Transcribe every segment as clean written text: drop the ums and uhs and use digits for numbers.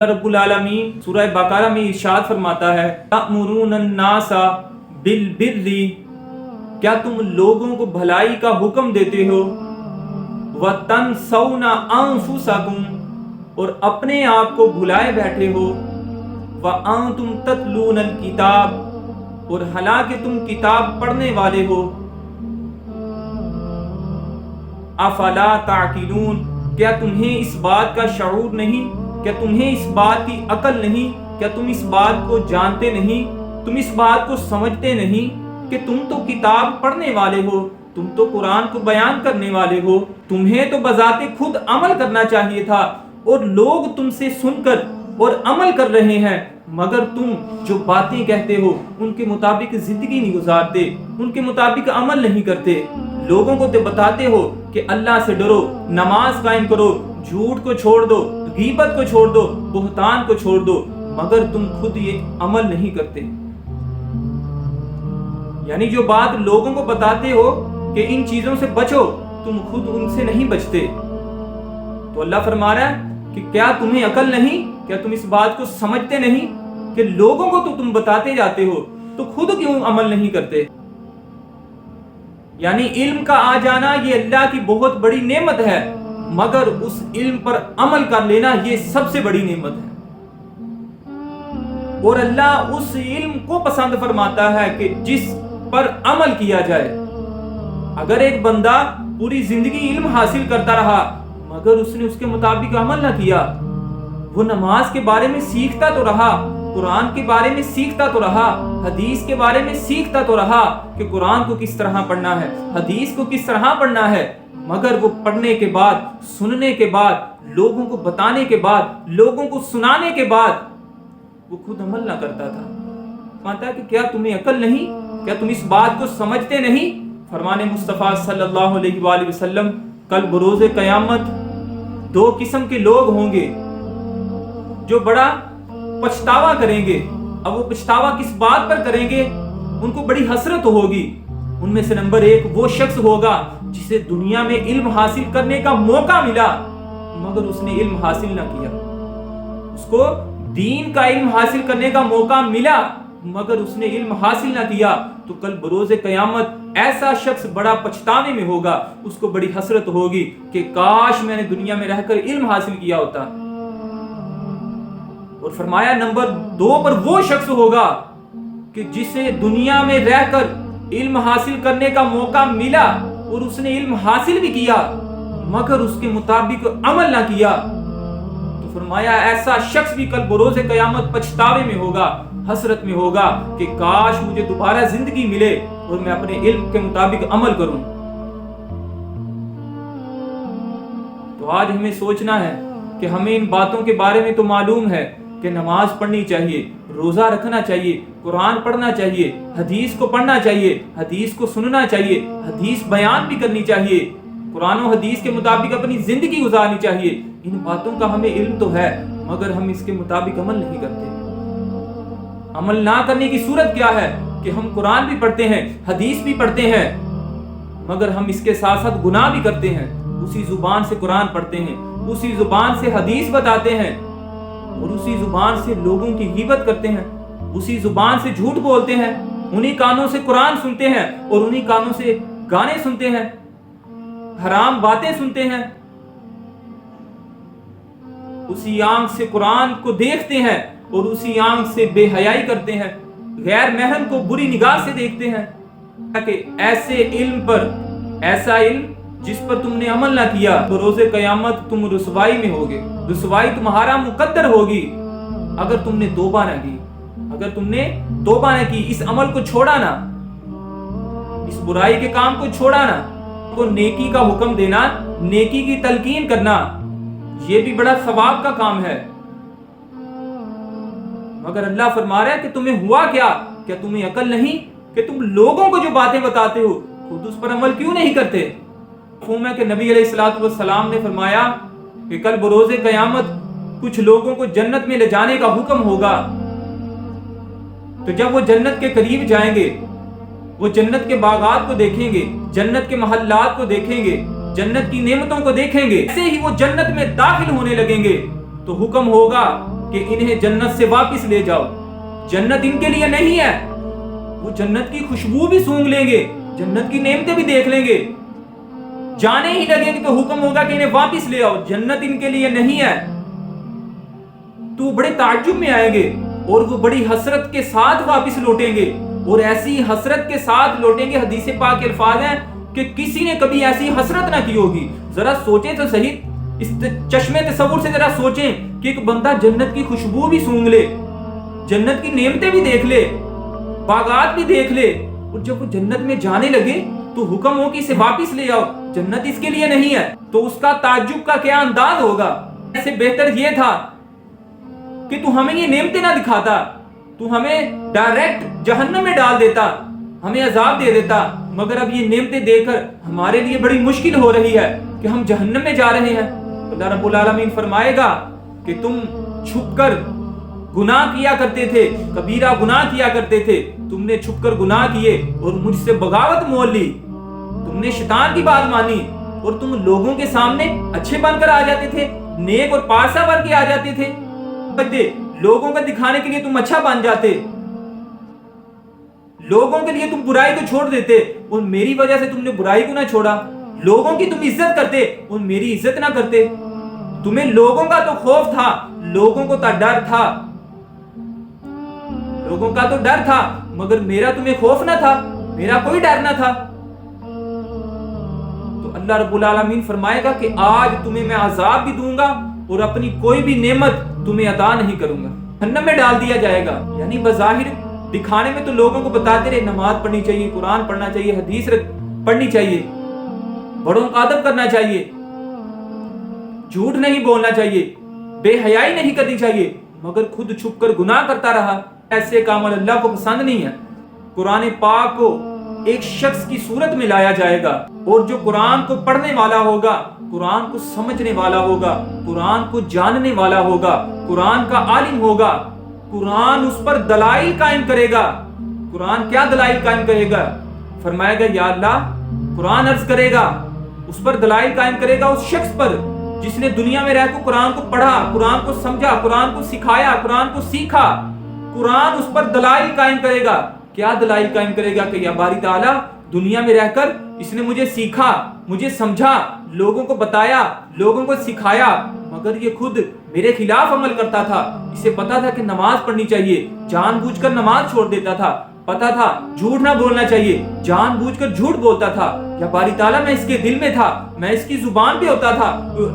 رب العالمین سورہ بقرہ میں ارشاد فرماتا ہے تأمرون الناس بالبر، کیا تم لوگوں کو بھلائی کا حکم دیتے ہو، وتنسون انفسکم، اور اپنے آپ کو بھلائے بیٹھے ہو، وانتم تتلون الکتاب، اور حالانکہ تم کتاب پڑھنے والے ہو، افلا تعقلون، کیا تمہیں اس بات کا شعور نہیں، کیا تمہیں اس بات کی عقل نہیں، کیا تم اس بات کو جانتے نہیں، تم اس بات کو سمجھتے نہیں کہ تم تو کتاب پڑھنے والے ہو، تم تو قرآن کو بیان کرنے والے ہو، تمہیں تو بذات خود عمل کرنا چاہیے تھا، اور لوگ تم سے سن کر اور عمل کر رہے ہیں، مگر تم جو باتیں کہتے ہو ان کے مطابق زندگی نہیں گزارتے، ان کے مطابق عمل نہیں کرتے۔ لوگوں کو تو بتاتے ہو کہ اللہ سے ڈرو، نماز قائم کرو، جھوٹ کو چھوڑ دو، غیبت کو چھوڑ دو، بہتان کو چھوڑ دو، مگر تم خود یہ عمل نہیں کرتے۔ یعنی جو بات لوگوں کو بتاتے ہو کہ ان چیزوں سے بچو، تم خود ان سے نہیں بچتے۔ تو اللہ فرما رہا ہے کہ کیا تمہیں عقل نہیں، کیا تم اس بات کو سمجھتے نہیں کہ لوگوں کو تو تم بتاتے جاتے ہو تو خود کیوں عمل نہیں کرتے؟ یعنی علم کا آ جانا یہ اللہ کی بہت بڑی نعمت ہے، مگر اس علم پر عمل کر لینا یہ سب سے بڑی نعمت ہے۔ اور اللہ اس علم کو پسند فرماتا ہے کہ جس پر عمل کیا جائے۔ اگر ایک بندہ پوری زندگی علم حاصل کرتا رہا مگر اس نے اس کے مطابق عمل نہ کیا، وہ نماز کے بارے میں سیکھتا تو رہا، قرآن کے بارے میں سیکھتا تو رہا، حدیث کے بارے میں سیکھتا تو رہا کہ قرآن کو کس طرح پڑھنا ہے، حدیث کو کس طرح پڑھنا ہے، مگر وہ پڑھنے کے بعد، سننے کے بعد، لوگوں کو بتانے کے بعد، لوگوں کو سنانے کے بعد وہ خود عمل نہ کرتا تھا۔ مانتا ہے کہ کیا تمہیں عقل نہیں، کیا تم اس بات کو سمجھتے نہیں؟ فرمان مصطفیٰ صلی اللہ علیہ وآلہ وسلم کل بروز قیامت دو قسم کے لوگ ہوں گے جو بڑا پچھتاوا کریں گے۔ اب وہ پچھتاوا کس بات پر کریں گے؟ ان کو بڑی حسرت ہوگی۔ ان میں سے نمبر ایک وہ شخص ہوگا جسے دنیا میں علم حاصل کرنے کا موقع ملا مگر اس نے علم حاصل نہ کیا، اس کو دین کا علم حاصل کرنے کا موقع ملا مگر اس نے علم حاصل نہ کیا، تو کل بروز قیامت ایسا شخص بڑا پچھتانے میں ہوگا، اس کو بڑی حسرت ہوگی کہ کاش میں نے دنیا میں رہ کر علم حاصل کیا ہوتا۔ اور فرمایا نمبر دو پر وہ شخص ہوگا کہ جسے دنیا میں رہ کر علم حاصل کرنے کا موقع ملا اور اس نے علم حاصل بھی کیا مگر اس کے مطابق عمل نہ کیا، تو فرمایا ایسا شخص بھی کل بروز قیامت پچھتاوے میں ہوگا، حسرت میں ہوگا کہ کاش مجھے دوبارہ زندگی ملے اور میں اپنے علم کے مطابق عمل کروں۔ تو آج ہمیں سوچنا ہے کہ ہمیں ان باتوں کے بارے میں تو معلوم ہے کہ نماز پڑھنی چاہیے، روزہ رکھنا چاہیے، قرآن پڑھنا چاہیے، حدیث کو پڑھنا چاہیے، حدیث کو سننا چاہیے، حدیث بیان بھی کرنی چاہیے، قرآن و حدیث کے مطابق اپنی زندگی گزارنی چاہیے۔ ان باتوں کا ہمیں علم تو ہے مگر ہم اس کے مطابق عمل نہیں کرتے۔ عمل نہ کرنے کی صورت کیا ہے کہ ہم قرآن بھی پڑھتے ہیں، حدیث بھی پڑھتے ہیں مگر ہم اس کے ساتھ ساتھ گناہ بھی کرتے ہیں، اسی زبان سے قرآن پڑھتے ہیں، اسی زبان سے حدیث بتاتے ہیں اور اسی زبان سے لوگوں کی غیبت کرتے ہیں، اسی زبان سے جھوٹ بولتے ہیں، انہی کانوں سے قرآن سنتے ہیں اور انہی کانوں سے گانے سنتے ہیں، حرام باتیں سنتے ہیں، اسی آنکھ سے قرآن کو دیکھتے ہیں اور اسی آنکھ سے بے حیائی کرتے ہیں، غیر محرم کو بری نگاہ سے دیکھتے ہیں۔ کہ ایسے علم پر، ایسا علم جس پر تم نے عمل نہ کیا، بروز قیامت تم رسوائی میں ہوگے، رسوائی تمہارا مقدر ہوگی اگر تم نے توبہ نہ کی، اگر تم نے توبہ نہ کی، اس عمل کو چھوڑا نہ، اس برائی کے کام کو چھوڑا نہ، کو نیکی کا حکم دینا، نیکی کی تلقین کرنا، یہ بھی بڑا ثواب کا کام ہے۔ مگر اللہ فرما رہا ہے کہ تمہیں ہوا کیا تمہیں عقل نہیں کہ تم لوگوں کو جو باتیں بتاتے ہو خود اس پر عمل کیوں نہیں کرتے؟ مفہوم ہے کہ نبی علیہ الصلوۃ والسلام نے فرمایا کہ کل بروز قیامت کچھ لوگوں کو جنت میں لے جانے کا حکم ہوگا، تو جب وہ جنت کے قریب جائیں گے، وہ جنت کے باغات کو دیکھیں گے، جنت کے محلات کو دیکھیں گے، جنت کی نعمتوں کو دیکھیں گے، ایسے ہی وہ جنت میں داخل ہونے لگیں گے تو حکم ہوگا کہ انہیں جنت سے واپس لے جاؤ. جنت ان کے لیے نہیں ہے. وہ جنت کی خوشبو بھی سونگھ لیں گے, جنت کی نعمتیں بھی دیکھ لیں گے, جانے ہی لگیں گے تو حکم ہوگا کہ انہیں واپس لے آؤ. جنت ان کے لیے نہیں ہے. تو بڑے تعجب میں آئیں گے اور وہ بڑی حسرت کے ساتھ واپس لوٹیں گے, اور ایسی حسرت کے ساتھ لوٹیں گے. حدیث پاک کے الفاظ ہیں کہ کسی نے کبھی ایسی حسرت نہ کی ہوگی. ذرا سوچیں تو صحیح, اس چشمے تصور سے ذرا سوچیں کہ ایک بندہ جنت کی خوشبو بھی سونگھ لے, جنت کی نعمتیں بھی دیکھ لے, باغات بھی دیکھ لے, اور جب وہ جنت میں جانے لگے تو حکم ہو کہ اسے واپس لے آؤ, جنت اس کے لیے نہیں ہے. تو اس کا تعجب کا کیا انداز ہوگا. ایسے بہتر یہ تھا کہ تو ہمیں یہ نعمتیں نہ دکھاتا, تو ہمیں ڈائریکٹ جہنم میں ڈال دیتا, ہمیں عذاب دے دیتا. مگر اب یہ نعمتیں دے کر ہمارے لیے بڑی مشکل ہو رہی ہے کہ ہم جہنم میں جا رہے ہیں. اللہ رب العالمین فرمائے گا کہ تم چھپ کر گناہ کیا کرتے تھے, کبیرہ گناہ کیا کرتے تھے, تم نے چھپ کر گناہ کیے اور مجھ سے بغاوت مول لی, تم نے شیطان کی بات مانی, اور تم لوگوں کے سامنے اچھے بن کر آ جاتے تھے, نیک اور پارسا بن کے آ جاتے تھے. لوگوں کو دکھانے کے لیے تم اچھا بن جاتے, لوگوں کے لیے تم برائی کو چھوڑ دیتے, اور میری وجہ سے تم نے برائی کو نہ چھوڑا. لوگوں کی تم عزت کرتے اور میری عزت نہ کرتے. تمہیں لوگوں کا تو خوف تھا, لوگوں کو تو ڈر تھا, لوگوں کا تو ڈر تھا, مگر میرا تمہیں خوف نہ تھا, میرا کوئی ڈر نہ تھا. تو اللہ رب العالمین فرمائے گا کہ آج تمہیں میں عذاب بھی دوں گا اور اپنی کوئی بھی نعمت تمہیں عطا نہیں کروں گا. جہنم میں ڈال دیا جائے گا. یعنی بظاہر دکھانے میں تو لوگوں کو بتاتے رہے نماز پڑھنی چاہیے, قرآن پڑھنا چاہیے, حدیث پڑھنی چاہیے, بڑوں کا ادب کرنا چاہیے, جھوٹ نہیں بولنا چاہیے, بے حیائی نہیں کرنی چاہیے, مگر خود چھپ کر گناہ کرتا رہا. ایسے کام اللہ کو پسند نہیں ہے. قرآن پاک کو ایک شخص کی صورت میں لایا جائے گا, اور جو قرآن کو پڑھنے والا ہوگا, قرآن کو سمجھنے والا ہوگا, قرآن کو جاننے والا ہوگا, قرآن کا عالم ہوگا, قرآن اس پر دلائل قائم کرے گا. قرآن کیا دلائل قائم کرے گا؟ فرمائے گا یا اللہ, قرآن عرض کرے گا, اس پر دلائل قائم کرے گا اس شخص پر جس نے دنیا میں رہ کو قرآن کو پڑھا, قرآن کو سمجھا, قرآن کو سکھایا, قرآن کو سیکھا. قرآن اس پر دلائل قائم کرے گا. کیا دلائل قائم کرے گا کہ یا باری تعالیٰ, دنیا میں رہ کر اس نے مجھے سیکھا, مجھے سمجھا, لوگوں کو بتایا, لوگوں کو سکھایا, مگر یہ خود میرے خلاف عمل کرتا تھا. اسے پتا تھا کہ نماز پڑھنی چاہیے, جان بوجھ کر نماز چھوڑ دیتا تھا. پتا تھا جھوٹ نہ بولنا چاہیے, جان بوجھ کر جھوٹ بولتا تھا. یا باری تعالیٰ, میں اس کے دل میں تھا, میں اس کی زبان پہ ہوتا تھا,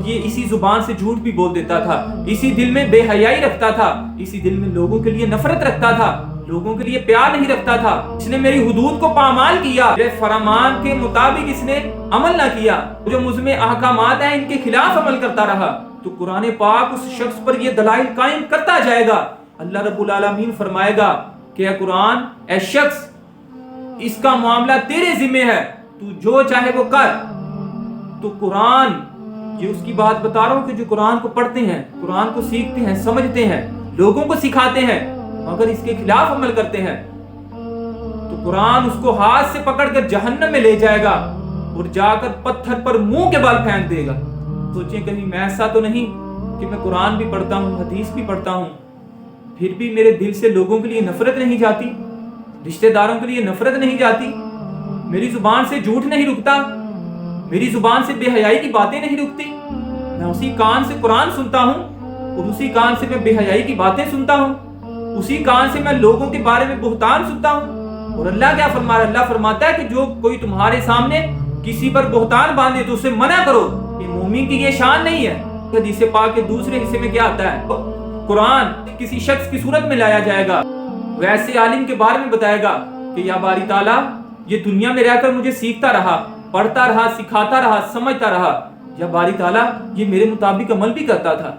یہ اسی زبان سے جھوٹ بھی بول دیتا تھا. اسی دل میں بے حیائی رکھتا تھا, اسی دل میں لوگوں کے لیے نفرت رکھتا تھا, لوگوں کے لیے پیار نہیں رکھتا تھا. اس نے میری حدود کو پامال کیا, میرے فرمان کے مطابق اس نے عمل نہ کیا, جو مجھ میں احکامات ہیں ان کے خلاف عمل کرتا رہا. تو قرآن پاک اس شخص پر یہ دلائل قائم کرتا جائے گا. اللہ رب العالمین فرمائے گا کہ اے قرآن, اے شخص, اس کا معاملہ تیرے ذمہ ہے, تو جو چاہے وہ کر. تو قرآن, یہ اس کی بات بتا رہا ہوں کہ جو قرآن کو پڑھتے ہیں, قرآن کو سیکھتے ہیں, سمجھتے ہیں, لوگوں کو سکھاتے ہیں, مگر اس کے خلاف عمل کرتے ہیں, تو قرآن اس کو ہاتھ سے پکڑ کر جہنم میں لے جائے گا اور جا کر پتھر پر منہ کے بل پھینک دے گا. سوچیں کہیں میں ایسا تو نہیں کہ میں قرآن بھی پڑھتا ہوں, حدیث بھی پڑھتا ہوں, پھر بھی میرے دل سے لوگوں کے لیے نفرت نہیں جاتی, رشتہ داروں کے لیے نفرت نہیں جاتی, میری زبان سے جھوٹ نہیں رکتا, میری زبان سے بے حیائی کی باتیں نہیں رکتی. میں اسی کان سے قرآن سنتا ہوں اور اسی کان سے میں بے حیائی کی باتیں سنتا ہوں, اسی کان سے میں لوگوں کے بارے میں بہتان سنتا ہوں. اور اللہ کیا فرما رہا ہے؟ اللہ فرماتا ہے کہ جو کوئی تمہارے سامنے کسی پر بہتان باندھے تو اسے منع کرو. یہ مومن کی یہ شان نہیں ہے. حدیث پاک کے دوسرے حصے میں کیا آتا ہے؟ قرآن کسی شخص کی صورت میں لایا جائے گا, ویسے عالم کے بارے میں بتائے گا کہ یا باری تعالیٰ, یہ دنیا میں رہ کر مجھے سیکھتا رہا, پڑھتا رہا, سکھاتا رہا, سمجھتا رہا. یا باری تعالیٰ, یہ میرے مطابق عمل بھی کرتا تھا,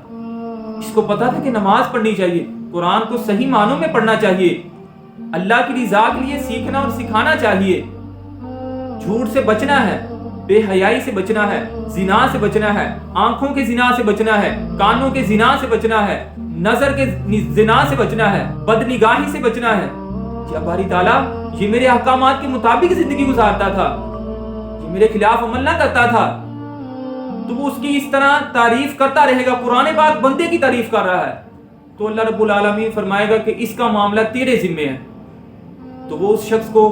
اس کو پتا تھا کہ نماز پڑھنی چاہیے, قرآن کو صحیح معنوں میں پڑھنا چاہیے, اللہ کی رضا کے لیے سیکھنا اور سکھانا چاہیے, جھوٹ سے بچنا ہے, بے حیائی سے بچنا ہے, زنا سے بچنا ہے, آنکھوں کے زنا سے بچنا ہے, کانوں کے زنا سے بچنا ہے, نظر کے زنا سے بچنا ہے, بد نگاہی سے بچنا ہے. یا باری تعالیٰ, یہ میرے احکامات کے مطابق زندگی گزارتا تھا, یہ میرے خلاف عمل نہ کرتا تھا, تو وہ اس کی اس طرح تعریف کرتا رہے گا. قرآن پاک بندے کی تعریف کر رہا ہے, تو اللہ رب العالمین فرمائے گا کہ اس کا معاملہ تیرے ذمے ہے. تو وہ اس شخص کو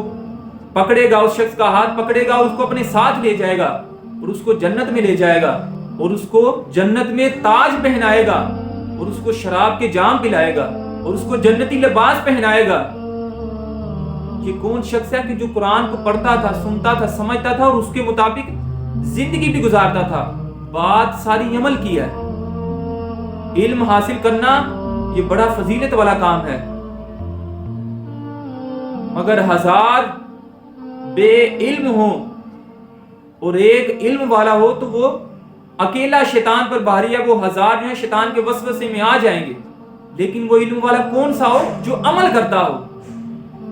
پکڑے گا، اس شخص کا ہاتھ پکڑے گا، اس کو اپنے ساتھ لے جائے گا اور اس کو جنت میں لے جائے گا اور اس کو جنت میں تاج پہنائے گا اور اس کو شراب کے جام پلائے گا اور اس کو جنتی لباس پہنائے گا. یہ کون شخص ہے کہ جو قرآن کو پڑھتا تھا، سنتا تھا، سمجھتا تھا اور اس کے مطابق زندگی بھی گزارتا تھا. بات ساری عمل کی ہے. علم حاصل کرنا یہ بڑا فضیلت والا کام ہے، مگر 1000 بے علم ہو اور ایک علم والا ہو تو وہ اکیلا شیطان پر بھاری ہے. وہ 1000 جو ہیں شیطان کے وسوسے میں آ جائیں گے، لیکن وہ علم والا کون سا ہو؟ جو عمل کرتا ہو.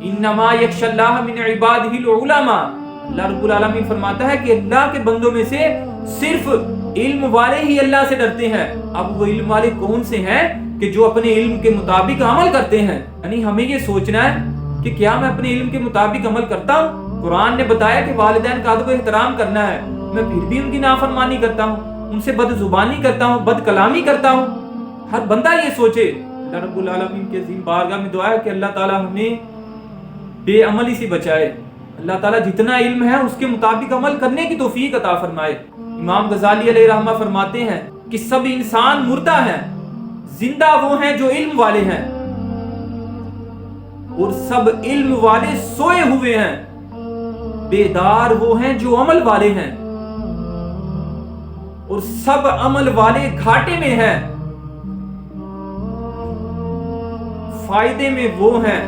انما یخشی اللہ من عبادہ العلماء. اللہ رب العالمین فرماتا ہے کہ اللہ کے بندوں میں سے صرف علم والے ہی اللہ سے ڈرتے ہیں. اب وہ علم والے کون سے ہیں؟ کہ جو اپنے علم کے مطابق عمل کرتے ہیں. یعنی ہمیں یہ سوچنا ہے کہ کیا میں اپنے علم کے مطابق عمل کرتا ہوں؟ قرآن نے بتایا کہ والدین کا ادب و احترام کرنا ہے، میں پھر بھی ان کی نافرمانی کرتا ہوں، ان سے بد زبانی کرتا ہوں، بد کلامی کرتا ہوں. ہر بندہ یہ سوچے. اللہ رب العالمین کے عظیم بارگاہ میں دعا ہے کہ اللہ تعالی ہمیں بے عملی سے بچائے. اللہ تعالیٰ جتنا علم ہے اس کے مطابق عمل کرنے کی توفیق عطا فرمائے. امام غزالی علیہ رحمہ فرماتے ہیں کہ سب انسان مردہ ہیں، زندہ وہ ہیں جو علم والے ہیں، اور سب علم والے سوئے ہوئے ہیں، بیدار وہ ہیں جو عمل والے ہیں، اور سب عمل والے گھاٹے میں ہیں، فائدے میں وہ ہیں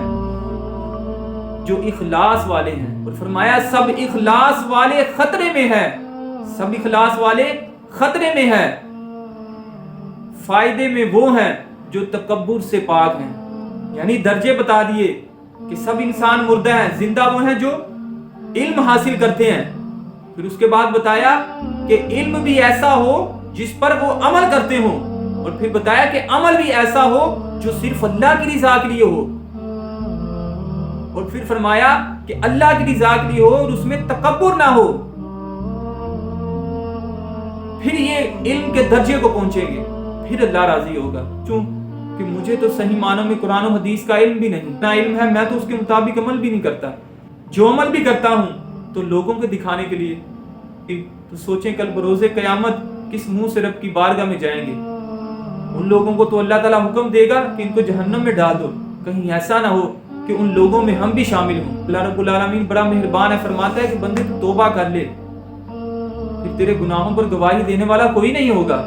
جو اخلاص والے ہیں. اور فرمایا سب اخلاص والے خطرے میں ہیں، سب اخلاص والے خطرے میں ہیں، فائدے میں وہ ہیں جو تکبر سے پاک ہیں. یعنی درجے بتا دیے کہ سب انسان مردہ ہیں، زندہ وہ ہیں جو علم حاصل کرتے ہیں. پھر اس کے بعد بتایا کہ علم بھی ایسا ہو جس پر وہ عمل کرتے ہوں، اور پھر بتایا کہ عمل بھی ایسا ہو جو صرف اللہ کی رضا کے لیے ہو، اور پھر فرمایا کہ اللہ کی رضا کے لیے ہو اور اس میں تکبر نہ ہو. پھر یہ علم کے درجے کو پہنچیں گے، پھر اللہ راضی ہوگا. کیوں کہ مجھے تو صحیح معنوں میں قرآن و حدیث کا علم بھی نہیں، نہ علم ہے، میں تو اس کے مطابق عمل بھی نہیں کرتا. جو عمل بھی کرتا ہوں تو لوگوں کو دکھانے کے لیے. تو سوچیں کل بروز قیامت کس منہ سے رب کی بارگاہ میں جائیں گے. ان لوگوں کو تو اللہ تعالیٰ حکم دے گا کہ ان کو جہنم میں ڈال دو. کہیں ایسا نہ ہو کہ ان لوگوں میں ہم بھی شامل ہوں. اللہ رب العالمین بڑا مہربان ہے، فرماتا ہے کہ بندے تو توبہ کر لے، پھر تیرے گناہوں پر گواہی دینے والا کوئی نہیں ہوگا.